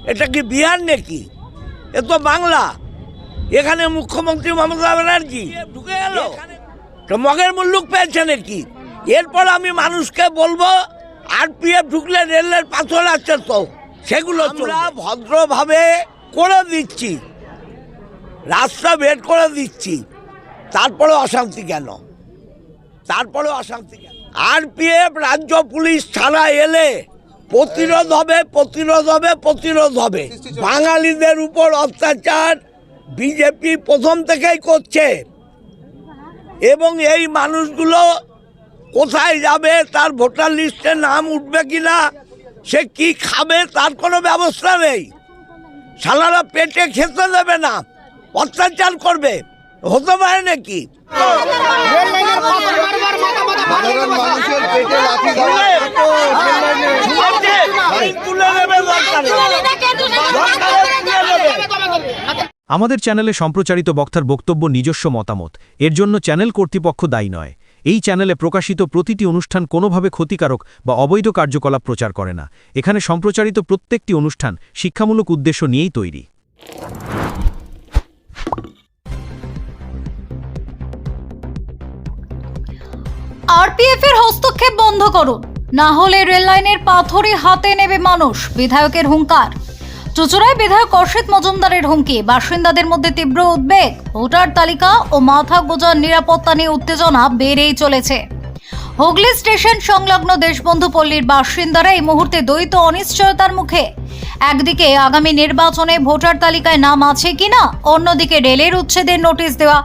এটা কি বিহার নাকি? এ তো বাংলা। এখানে মুখ্যমন্ত্রী মমতা ব্যানার্জি ঢুকে গেল, তো মগের মুল্লুক পেয়েছে নাকি? এরপর আমি মানুষকে বলবো আরপিএফ ঢুকলে রেলের পাথর আছে, তো সেগুলো আমরা ভদ্রভাবে করে দিচ্ছি, রাস্তা বের করে দিচ্ছি, তারপরে অশান্তি কেন? আরপিএফ রাজ্য পুলিশ ছাড়া এলে প্রতিরোধ হবে। বাঙালিদের উপর অত্যাচার বিজেপি প্রথম থেকেই করছে, এবং এই মানুষগুলো কোথায় যাবে, তার ভোটার লিস্টে নাম উঠবে কিনা, সে কি খাবে তার কোনো ব্যবস্থা নেই। সালারা পেটে খেতে দেবে না, অত্যাচার করবে, হতে পারে নাকি? আমাদের চ্যানেলে সম্প্রচারিত বক্তার বক্তব্য নিজস্ব মতামত, এর জন্য চ্যানেল কর্তৃপক্ষ দায়ী নয়। এই চ্যানেলে প্রকাশিত প্রতিটি অনুষ্ঠান কোনোভাবে ক্ষতিকারক বা অবৈধ কার্যকলাপ প্রচার করে না। এখানে সম্প্রচারিত প্রত্যেকটি অনুষ্ঠান শিক্ষামূলক উদ্দেশ্য নিয়েই তৈরি। আরপিএফ এর হস্তক্ষেপ বন্ধ করুন, না হলে রেললাইনের পাথরই হাতে নেবে মানুষ, বিধায়কের হুঙ্কার। চুঁচুড়ায় বিধায়ক অসিত মজুমদারের হুমকি, বাসিন্দাদের মধ্যে তীব্র উদ্বেগ। ভোটার তালিকা ও মাথা গোঁজার নিরাপত্তা নিয়ে উত্তেজনা বেড়েই চলেছে। হুগলি স্টেশন সংলগ্ন দেশবন্ধু পল্লীর বাসিন্দারা এই মুহূর্তে দ্বৈত অনিশ্চয়তার মুখে। একদিকে আগামী নির্বাচনে ভোটার তালিকায় নাম আছে কিনা, অন্যদিকে রেলের উচ্ছেদের নোটিশ দেওয়া।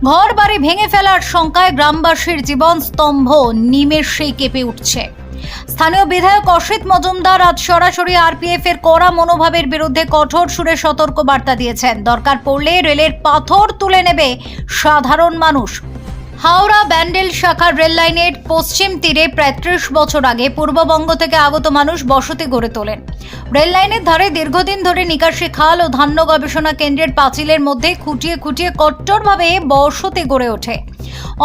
ঘর বাড়ি ভেঙে ফেলার শঙ্কায় গ্রামবাসীর জীবন স্তম্ভ নিমেষেই কেঁপে উঠছে। স্থানীয় বিধায়ক অসিত মজুমদার আজ সরাসরি আরপিএফ এর কড়া মনোভাবের বিরুদ্ধে কঠোর সুরে সতর্ক বার্তা দিয়েছেন। দরকার পড়লে রেলের পাথর তুলে নেবে সাধারণ মানুষ। হাওড়া ব্যান্ডেল শাখার রেল লাইনের পশ্চিম তীরে প্রায় 30 বছর আগে পূর্ববঙ্গ থেকে আগত মানুষ বসতি গড়ে তোলেন। রেল লাইনের ধারে দীর্ঘদিন ধরে নিকাশি খাল ও ধান্য গবেষণা কেন্দ্রের পাঁচিলের মধ্যে খুঁটিয়ে কট্টরভাবে বসতি গড়ে ওঠে।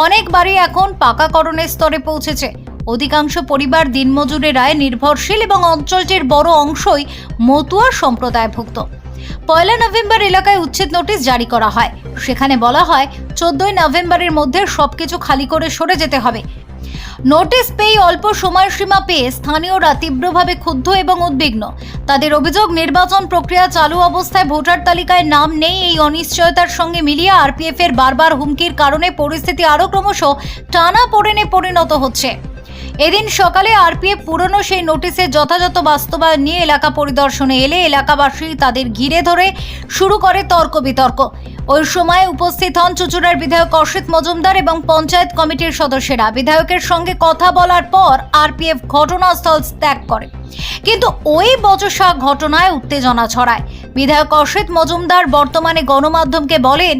অনেক বাড়ি এখন পাকাকরণের স্তরে পৌঁছেছে। অধিকাংশ পরিবার দিনমজুরেরায় নির্ভরশীল এবং অঞ্চলটির বড় অংশই মতুয়া সম্প্রদায়ভুক্ত। 1 নভেম্বর এলাকায় উচ্ছেদ নোটিশ জারি করা হয়। সেখানে বলা হয় 14 নভেম্বরের মধ্যে সবকিছু খালি করে সরে যেতে হবে। নোটিশ পেয়ে অল্প সময়সীমা পেয়ে স্থানীয়রা তীব্রভাবে ক্ষুব্ধ এবং উদ্বিগ্ন। তাদের অভিযোগ, নির্বাচন প্রক্রিয়া চালু অবস্থায় ভোটার তালিকায় নাম নেই। এই অনিশ্চয়তার সঙ্গে মিলিয়ে আরপিএফ এর বারবার হুমকির কারণে পরিস্থিতি আরও ক্রমশ টানাপোড়েনে পরিণত হচ্ছে। এদিন সকালে আরপিএফ পুরনো সেই নোটিশের যথাযথ বাস্তবায়ন নিয়ে এলাকা পরিদর্শনে এলে এলাকাবাসী তাদের ঘিরে ধরে শুরু করে তর্ক বিতর্ক। ওই সময় উপস্থিত হন চুঁচুড়ার বিধায়ক অসিত মজুমদার এবং পঞ্চায়েত কমিটির সদস্যরা। বিধায়কের সঙ্গে কথা বলার পর আরপিএফ ঘটনাস্থল ত্যাগ করে, কিন্তু ওই বচসা ঘটনায় উত্তেজনা ছড়ায়। বিধায়ক অসিত মজুমদার বর্তমানে গণমাধ্যমকে বলেন,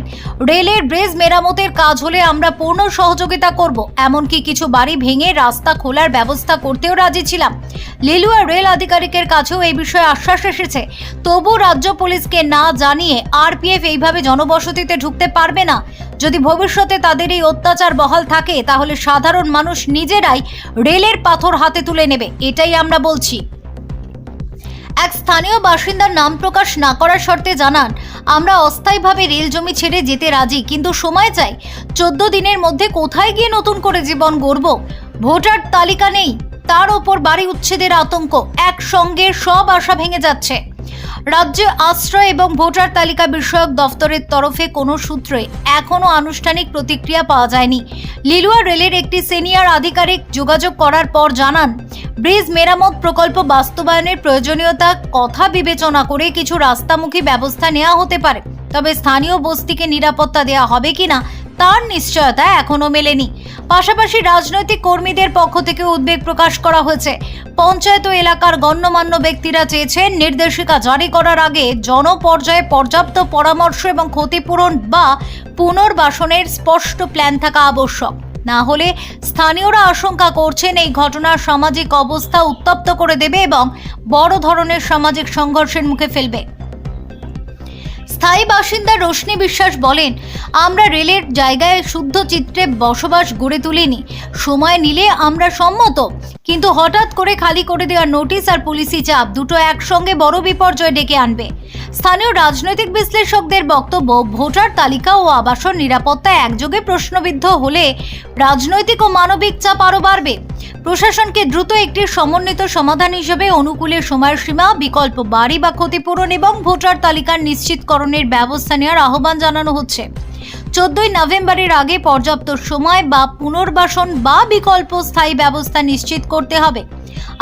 রেলের ব্রিজ মেরামতের কাজ হলে আমরা পূর্ণ সহযোগিতা করব, এমনকি কিছু বাড়ি ভেঙে রাস্তা খোলার ব্যবস্থা করতেও রাজি ছিলাম। লিলুয়া রেল আধিকারিকের কাছেও এই বিষয়ে আশ্বাস এসেছে। তবু রাজ্য পুলিশকে না জানিয়ে আরপিএফ এইভাবে জনবসতিতে ঢুকতে পারবে না। যদি ভবিষ্যতে তাদের এই অত্যাচার বহাল থাকে, তাহলে সাধারণ মানুষ নিজেরাই রেলের পাথর হাতে তুলে নেবে, এটাই আমরা বলছি। এক স্থানীয় বাসিন্দার নাম প্রকাশ না করার শর্তে জানান, আমরা অস্থায়ীভাবে রেল জমি ছেড়ে যেতে রাজি, কিন্তু সময় চাই। 14 দিনের মধ্যে কোথায় গিয়ে নতুন করে জীবন গড়ব? ভোটার তালিকা নেই, তার ওপর বাড়ি উচ্ছেদের আতঙ্ক, একসঙ্গে সব আশা ভেঙে যাচ্ছে। রাজ্যে আশ্রয় এবং ভোটার তালিকা বিষয়ক দফতরের তরফে কোনো সূত্রে এখনো আনুষ্ঠানিক প্রতিক্রিয়া পাওয়া যায়নি। লিলুয়া রেলের একটি সিনিয়র আধিকারিক যোগাযোগ করার পর জানান, ব্রিজ মেরামত প্রকল্প বাস্তবায়নের প্রয়োজনীয়তা কথা বিবেচনা করে কিছু রাস্তামুখী ব্যবস্থা নেওয়া হতে পারে, তবে স্থানীয় বস্তিকে নিরাপত্তা দেওয়া হবে কিনা তার নিশ্চয়তা এখনো মেলেনি। পাশাপাশি রাজনৈতিক কর্মীদের পক্ষ থেকে উদ্বেগ প্রকাশ করা হয়েছে। পঞ্চায়েত ও এলাকার গণ্যমান্য ব্যক্তিরা চেয়েছেন নির্দেশিকা জারি করার আগে জনপর্যায়ে পর্যাপ্ত পরামর্শ এবং ক্ষতিপূরণ বা পুনর্বাসনের স্পষ্ট প্ল্যান থাকা আবশ্যক। না হলে স্থানীয়রা আশঙ্কা করছেন এই ঘটনা সামাজিক অবস্থা উত্তপ্ত করে দেবে এবং বড় ধরনের সামাজিক সংঘর্ষের মুখে ফেলবে। স্থায়ী বাসিন্দা রোশনি বিশ্বাস বলেন, আমরা রেলের জায়গায় শুদ্ধ চিত্রে বসবাস গড়ে তুলিনি, সময় নিলে আমরা সম্মত, কিন্তু হঠাৎ করে খালি করে দেওয়ার নোটিশ আর পুলিশি চাপ দুটো একসঙ্গে বড় বিপর্যয় ডেকে আনবে। স্থানীয় রাজনৈতিক বিশ্লেষকদের বক্তব্য, ভোটার তালিকা ও আবাসন নিরাপত্তা একযোগে প্রশ্নবিদ্ধ হলে রাজনৈতিক ও মানবিক চাপ আরও বাড়বে। প্রশাসনকে দ্রুত একটি সমন্বিত সমাধান হিসেবে অনুকূলে সময়সীমা, বিকল্প বাড়ি বা ক্ষতিপূরণ এবং ভোটার তালিকার নিশ্চিতকরণের ব্যবস্থা নেওয়ার আহ্বান জানানো হচ্ছে। 14 নভেম্বরের আগে পর্যাপ্ত সময় বা পুনর্বাসন বা বিকল্প স্থায়ী ব্যবস্থা নিশ্চিত করতে হবে।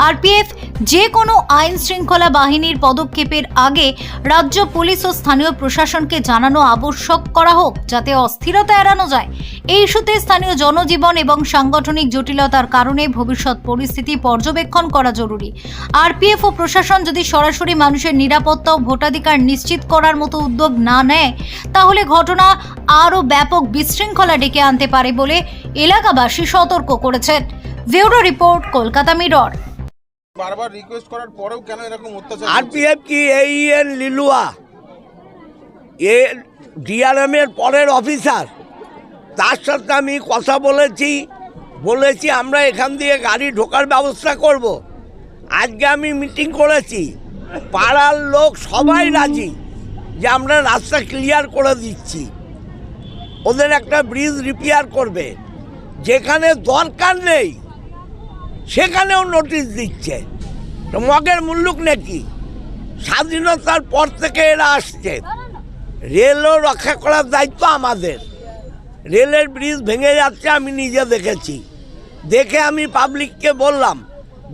আরপিএফ যে কোনো আইন শৃঙ্খলা বাহিনীর পদক্ষেপের আগে রাজ্য পুলিশ ও স্থানীয় প্রশাসনকে জানানো আবশ্যক করা হোক, যাতে অস্থিরতা এড়ানো যায়। এই ইস্যুতে স্থানীয় জনজীবন এবং সাংগঠনিক জটিলতার কারণে ভবিষ্যৎ পরিস্থিতি পর্যবেক্ষণ করা জরুরি। আরপিএফ ও প্রশাসন যদি সরাসরি মানুষের নিরাপত্তা ও ভোটাধিকার নিশ্চিত করার মতো উদ্যোগ না নেয়, তাহলে ঘটনা আরও ব্যাপক বিশৃঙ্খলা ডেকে আনতে পারে বলে এলাকাবাসী সতর্ক করেছেন। Bureau report, Kolkata mirror. বারবার রিকোয়েস্ট করার পরেও কেন এরকম অত্যাচার? আরপিএফ কি এইএন লিলুয়া এ ডিআরএম এর পরের অফিসার, তার সাথে আমি কথা বলেছি আমরা এখান দিয়ে গাড়ি ঢোকার ব্যবস্থা করব। আজকে আমি মিটিং করেছি, পাড়ার লোক সবাই রাজি যে আমরা রাস্তা ক্লিয়ার করে দিচ্ছি। ওদের একটা ব্রিজ রিপেয়ার করবে, যেখানে দরকার নেই সেখানেও নোটিশ দিচ্ছে। তো মগের মুল্লুক নাকি? স্বাধীনতার পর থেকে এরা আসছে। রেলও রক্ষা করার দায়িত্ব আমাদের। রেলের ব্রিজ ভেঙে যাচ্ছে, আমি নিজে দেখেছি। দেখে আমি পাবলিককে বললাম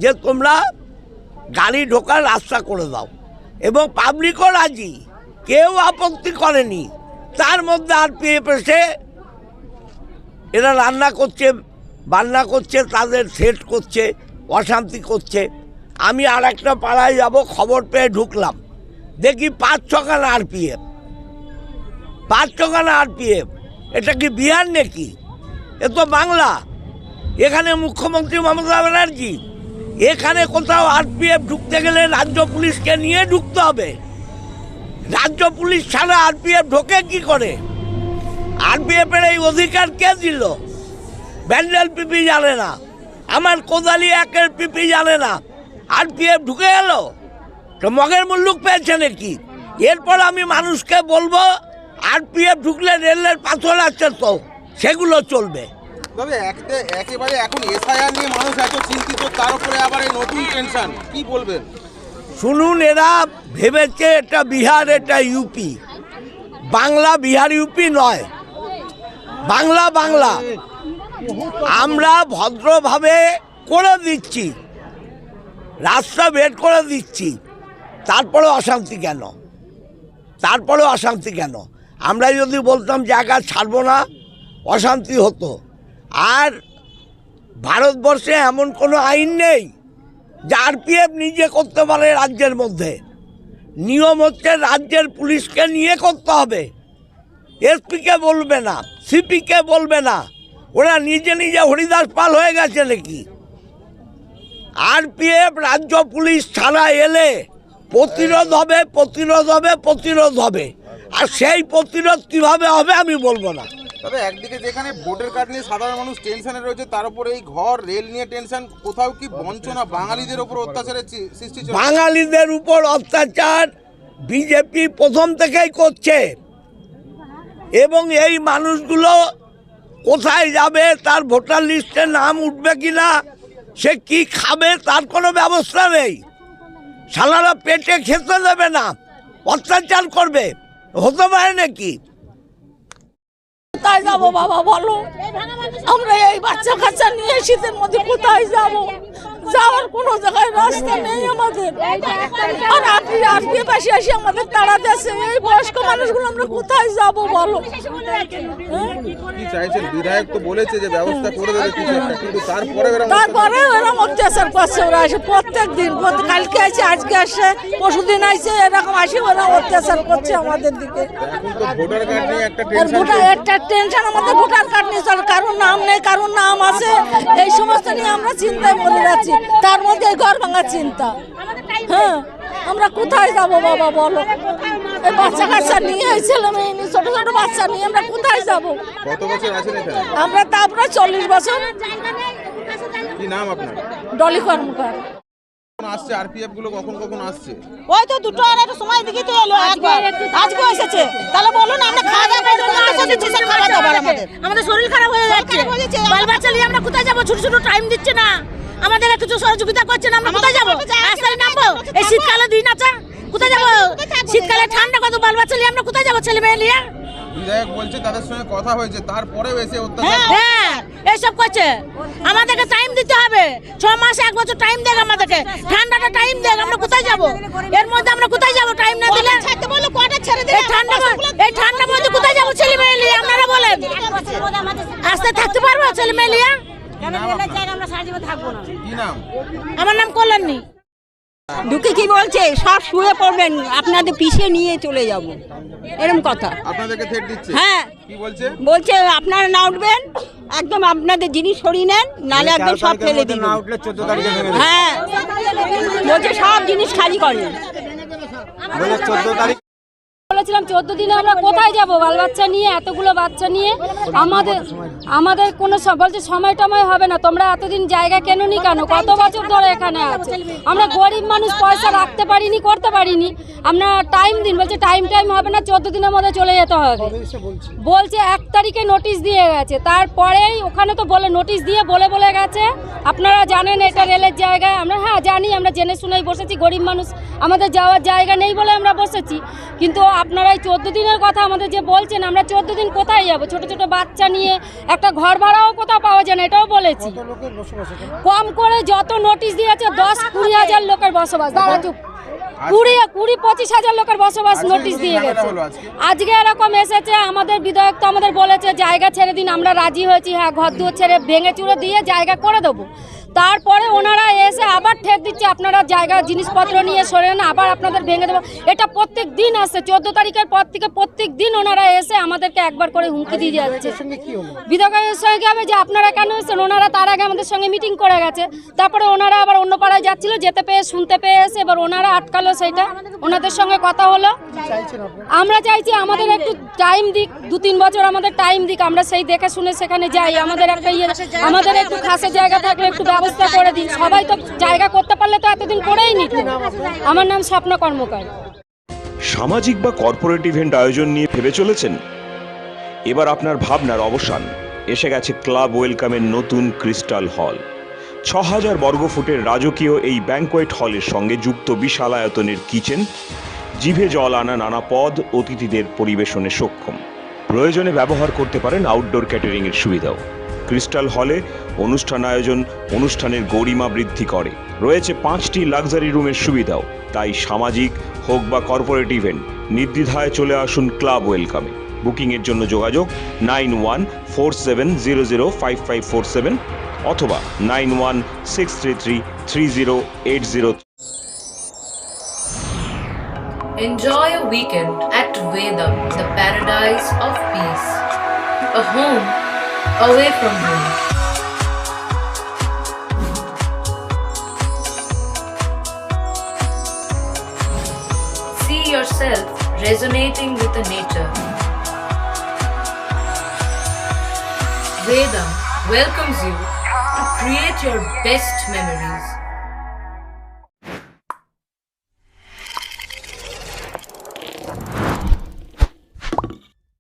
যে তোমরা গাড়ি ঢোকার রাস্তা করে দাও, এবং পাবলিকও রাজি, কেউ আপত্তি করেনি। তার মধ্যে আরপিএফ এসে এরা রান্না করছে, বান্না করছে, তাদের সেট করছে, অশান্তি করছে। আমি আর একটা পাড়ায় যাব, খবর পেয়ে ঢুকলাম, দেখি 5-6 খানা আরপিএফ, 5-6 খানা আরপিএফ। এটা কি বিহার নাকি? এ তো বাংলা। এখানে মুখ্যমন্ত্রী মমতা ব্যানার্জি, এখানে কোথাও আরপিএফ ঢুকতে গেলে রাজ্য পুলিশকে নিয়ে ঢুকতে হবে। রাজ্য পুলিশ ছাড়া আরপিএফ ঢোকে কি করে? আরপিএফের এই অধিকার কে দিল? ব্যান্ডেল পিপি জানে না, আমার কোদালি 1-এর পিপি জানে না, আরপিএফ ঢুকে গেল। তো মগের মুল্লুক পেয়েছে নাকি? এরপর আমি মানুষকে বলবো আরপিএফ ঢুকলে রেলের পাথর আছে তো সেগুলো চলবে। তবে একেবারে এখন এসআইআর নিয়ে মানুষ এত চিন্তিত, তার উপরে আবার এই নতুন টেনশন, কি বলবেন? শুনুন, এরা ভেবেছে এটা বিহার, এটা ইউপি। বাংলা বিহার ইউপি নয়, বাংলা বাংলা। আমরা ভদ্রভাবে করে দিচ্ছি, রাস্তা বের করে দিচ্ছি, তারপরে অশান্তি কেন? আমরা যদি বলতাম জায়গা ছাড়বো না, অশান্তি হতো। আর ভারতবর্ষে এমন কোনো আইন নেই যে আরপিএফ নিজে করতে পারে রাজ্যের মধ্যে। নিয়ম হচ্ছে রাজ্যের পুলিশকে নিয়ে করতে হবে, এসপিকে বলবে না, সিপিকে বলবে না। ওরা নিজে হরিদাস পাল হয়ে গেছে নাকি? আরপিএফ রাজ্য পুলিশ ছাড়া এলে প্রতিরোধ হবে। আর সেই প্রতিরোধ কিভাবে হবে আমি বলবো না। তবে একদিকে যেখানে ভোটার কার্ড নিয়ে সাধারণ মানুষ টেনশনে রয়েছে, তার উপরে এই ঘর রেল নিয়ে টেনশন, কোথাও কি বঞ্চনা, বাঙালিদের উপর অত্যাচারের সৃষ্টি চলছে? বাঙালিদের উপর অত্যাচার বিজেপি প্রথম থেকেই করছে, এবং এই মানুষগুলো কোথায় যাবে, তার ভোটার লিস্টে নাম উঠবে কিনা, সে কি খাবে তার কোনো ব্যবস্থা নেই। শালারা পেটে খেতে দেবে না, অত্যাচার করবে। হতে পারে নাকি? কোথায় যাবো বাবা বলো? আমরা এই বাচ্চা কাচ্চা নিয়ে শীতের মধ্যে কোথায় যাব? যাওয়ার কোনো জায়গায় রাস্তা নেই আমাদের। আর আপনি পাশে আসি আমাদের তাড়া দিয়েছে। এই বয়স্ক মানুষগুলো আমরা কোথায় যাব বলো? কি চাইছেন? বিধায়ক তো বলেছে যে ব্যবস্থা করে দেবে কিছু একটা, কিন্তু তারপরে এরকম অত্যাচার করছে। ওরা আসে প্রত্যেক দিন, কালকে আসে, আজকে আসে, পরশুদিন আসে, এরকম আসে, ওরা অত্যাচার করছে আমাদের দিকে। এখন তো ভোটার কার্ড নিয়ে একটা টেনশন আমাদের, ভোটার কার্ড নিয়ে কারোর নাম নেই, কারোর নাম আছে, এই সমস্ত নিয়ে আমরা চিন্তায় মরে যাচ্ছি। তার মধ্যে ঘর ভাঙার চিন্তা। হ্যাঁ, আমরা কোথায় যাবো বাবা বলো? এই বাচ্চা কাচ্চা নিয়ে, এই ছেলে মেয়ে নিয়ে, ছোট ছোট বাচ্চা নিয়ে আমরা কোথায় যাবো? কত বছর আছেন এখানে? আমরা 40 বছর। কি নাম আপনার? ডলি কর্মকার। কখন আসছে আরপিএফ গুলো, কখন কখন আসছে? ওই তো 2টো আর একটু সময় দিকে তো এলো, আজকে এসেছে। তাহলে বলুন আমরা খাওয়া দাওয়া করবো না, এসেছে কিসের খাওয়া দাওয়া আমাদের শরীর খারাপ হয়ে যাচ্ছে, বাল বাচ্চা নিয়ে আমরা কোথায় যাবো? ছোট ছোট টাইম দিচ্ছে না, আমাদের কিছু সহযোগিতা করছে না, আমরা কোথায় যাবো? রাস্তায় নামবো? এই শীতকালে দিন আছে, কোথায় যাবো? শীতকালে ঠান্ডা কত, বাল বাচ্চা নিয়ে আমরা কোথায় যাবো? ছেলে মেয়ে নিয়ে। বিধায়ক বলছে তাদের সঙ্গে কথা হয়েছে, তারপরেও এসে অত্যাচার। হ্যাঁ এইসব করছে, আমাদেরকে টাইম দিতে হবে, 6 মাস 1 বছর টাইম দেখ আমাদেরকে, ঠান্ডাটা টাইম দেখ, আমরা কোথায় যাবো? এর মধ্যে আমরা কোথায় যাবো? টাইম না দিলে এই ঠান্ডার মধ্যে কোথায় যাবো ছেলে মেয়ে নিয়ে? আপনারা বলেন, আস্তে থাকতে পারবো ছেলে মেয়ে নিয়ে? কি নাম? আমার নাম কল্যাণী। ঢুকে কি বলছে, সব শুয়ে পড়বেন, আপনাদের পিছিয়ে নিয়ে চলে যাব, এরকম কথা। আপনাদেরকে থ্রেট দিচ্ছে? হ্যাঁ কি বলছে? বলছে আপনারা না উঠবেন, একদম আপনাদের জিনিস সরিয়ে নেন, নালে একদম সব ফেলে দিন। হ্যাঁ বলছে সব জিনিস খালি করেন। বলেছিলাম 14 দিনে আমরা কোথায় যাব বাল বাচ্চা নিয়ে, এতগুলো বাচ্চা নিয়ে? আমাদের কোনো বলছে সময় টময় হবে না, তোমরা এতদিন জায়গা কেননি কেন? কত বছর ধরে এখানে আছে, আমরা গরিব মানুষ, পয়সা রাখতে পারিনি, করতে পারিনি, আমরা টাইম দিন। বলছে টাইম হবে না, 14 দিনের মধ্যে চলে যেতে হবে। বলছে 1 তারিখে নোটিশ দিয়ে গেছে, তারপরেই ওখানে তো বলে নোটিশ দিয়ে বলে গেছে। আপনারা জানেন এটা রেলের জায়গায়, আমরা হ্যাঁ জানি, আমরা জেনে শুনেই বসেছি, গরিব মানুষ, আমাদের যাওয়ার জায়গা নেই বলে আমরা বসেছি। কিন্তু আপনারা এই 14 দিনের কথা আমাদের যে বলছেন, আমরা 14 দিন কোথায় যাবো? ছোট ছোট বাচ্চা নিয়ে একটা ঘর ভাড়াও কোথাও পাওয়া যায় না, এটাও বলেছি। কম করে যত নোটিশ দিয়েছে 10-20 হাজার লোকের বসবাস, দাঁড়া চুপ, 20-25 হাজার লোকের বসবাস নোটিশ দিয়ে গেছে। আজকে এরকম এসেছে, আমাদের বিধায়ক তো আমাদের বলেছে জায়গা ছেড়ে দিন, আমরা রাজি হয়েছি, হ্যাঁ ঘর দুয়ার ছেড়ে ভেঙে চুরে দিয়ে জায়গা করে দেবো। তারপরে ওনারা এসে আবার ঠেক দিচ্ছে, আপনারা জায়গা জিনিসপত্র নিয়ে সরে না, আবার আপনাদের ভেঙে দেবো। এটা প্রত্যেক দিন আসছে, 14 তারিখের পর থেকে প্রত্যেক দিন ওনারা এসে আমাদেরকে একবার করে হুমকি দিয়ে যাচ্ছে। বিধায়কের সঙ্গে হবে যে আপনারা কেন এসেছেন, ওনারা তার আগে আমাদের সঙ্গে মিটিং করে গেছে, তারপরে ওনারা আবার অন্য পাড়ায় যাচ্ছিল, যেতে পেয়ে শুনতে পেয়ে এসে এবার ওনারা আটকালো সেইটা, ওনাদের সঙ্গে কথা হলো। আমরা চাইছি আমাদের একটু টাইম দিক, 2-3 বছর আমাদের টাইম দিক, আমরা সেই দেখে শুনে সেখানে যাই। আমাদের একটা আমাদের একটু খাসের জায়গা থাকলে একটু ব্যবস্থা করে দিন, সবাই তো জায়গা করতে পারলে তো এতদিন করেই নিত। আমার নাম স্বপ্ন কর্মকার। সামাজিক বা কর্পোরেট ইভেন্ট আয়োজন নিয়ে ভেবে চলেছেন? এবার আপনার ভাবনার অবসান, এসে গেছে ক্লাব ওয়েলকামের নতুন ক্রিস্টাল হল। 6000 বর্গফুটের রাজকীয় এই ব্যাংকোয়েট হলের সঙ্গে যুক্ত বিশাল আয়তনের কিচেন, জিভে জল আনা নানা পদ অতিথিদের পরিবেশনে সক্ষম। প্রয়োজনে ব্যবহার করতে পারেন আউটডোর ক্যাটারিংয়ের সুবিধাও। ক্রিস্টাল হলে অনুষ্ঠান আয়োজন অনুষ্ঠানের গরিমা বৃদ্ধি করে, রয়েছে 5টি লাক্সারি রুমের সুবিধাও। তাই সামাজিক হোক বা কর্পোরেট ইভেন্ট, নির্দ্বিধায় চলে আসুন ক্লাব ওয়েলকামে। বুকিংয়ের জন্য যোগাযোগ 9147005547 অথবা 9163333080। Enjoy a weekend at Vedam, the paradise of peace. A home away from home. See yourself resonating with the nature. Vedam welcomes you to create your best memories.